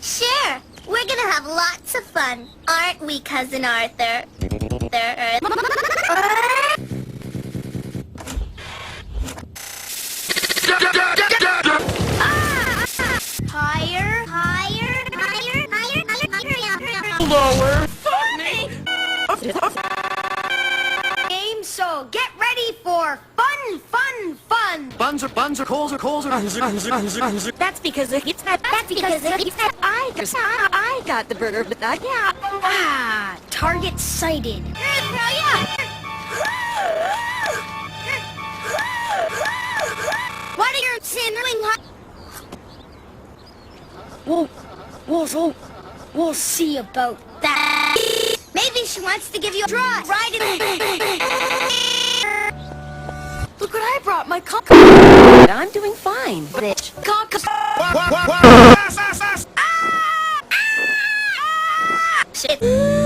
Sure. We're gonna have lots of fun, aren't we, Cousin Arthur? Higher, higher, higher, higher, higher. Lower. Fuck me. Game, so get ready for fun, fun, fun. Buns or coals or That's because I got the burger, but not yeah. Ah, target sighted. What are your signaling? We'll see about that. Maybe she wants to give you a draw. Right in. Look what I brought, my cock. I'm doing fine, bitch. Cock. Shit.